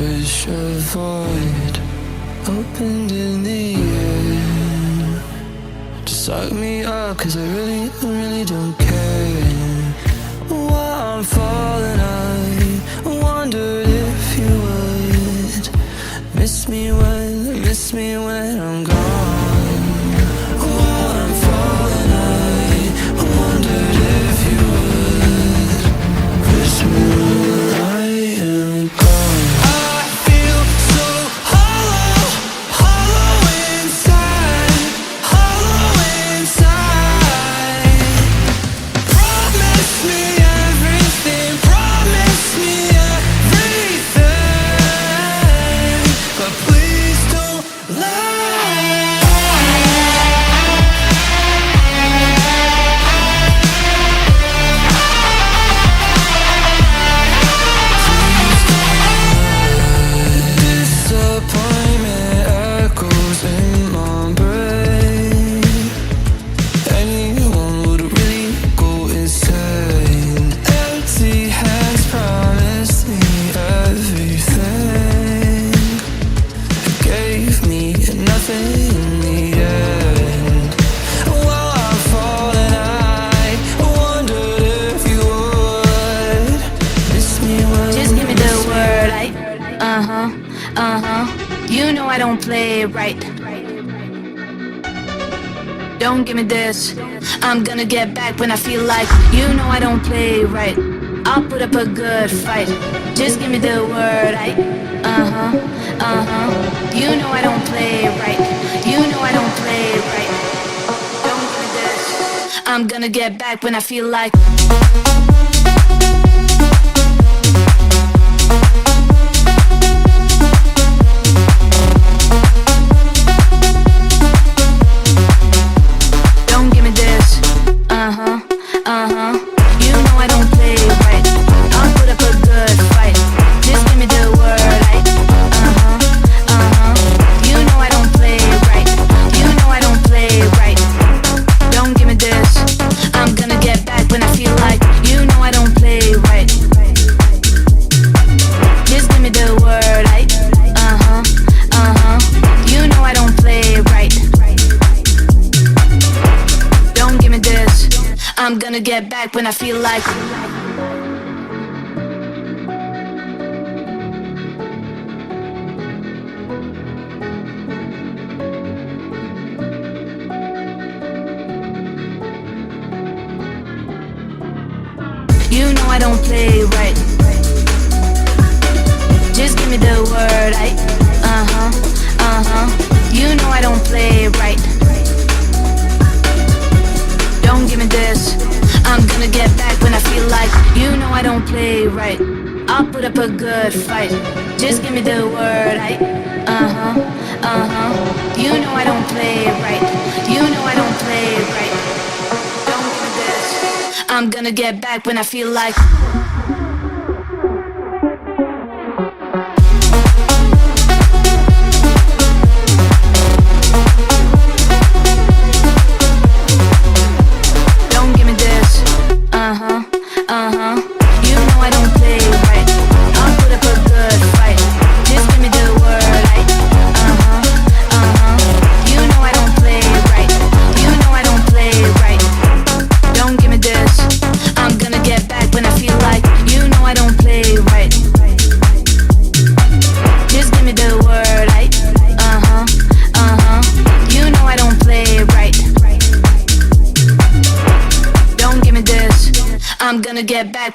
wish a void opened in the air to suck me up, 'cause I really don't care. While I'm falling, I wondered if you would miss me when I'm gone. While I'm falling, I wondered if you would miss me when I am gone. I feel so hollow, hollow inside, hollow inside. Promise me everything, promise me everything, but please don't lie. Disappointment echoes in my brain. Anyone would really go insane. Empty hands promised me everything. It gave me nothing in the end. While I'm falling, I wondered if you would miss me when. Just give me the word, you know I don't play it right. Don't give me this, I'm gonna get back when I feel like. You know I don't play it right, I'll put up a good fight. Just give me the word, you know I don't play it right. You know I don't play it right. Don't give me this, I'm gonna get back when I feel like. Don't give me this, you know I don't play it right, I'll put up a good fight. Just give me the word, you know I don't play it right. You know I don't play it right. Don't give me this, I'm gonna get back when I feel like. You know I don't play it right. Just give me the word, you know I don't play it right. Don't give me this, I'm gonna get back when I feel like. You know I don't play it right. Just give me the word, you know I don't play it right. Don't give me this, I'm gonna get back when I feel like. You know I don't play it right, I'll put up a good fight. Just give me the word, you know I don't play it right. You know I don't play it right. Don't give me this, I'm gonna get back when I feel like. Don't give me this, you know I don't play it right, I'll put up a good fight. Just give me the word, you know I don't play it right. You know I don't play it right. Don't give me this, I'm gonna get back when I feel like. You know I don't play it right. Just give me the word, you know I don't play it right. Don't give me this, I'm gonna get back when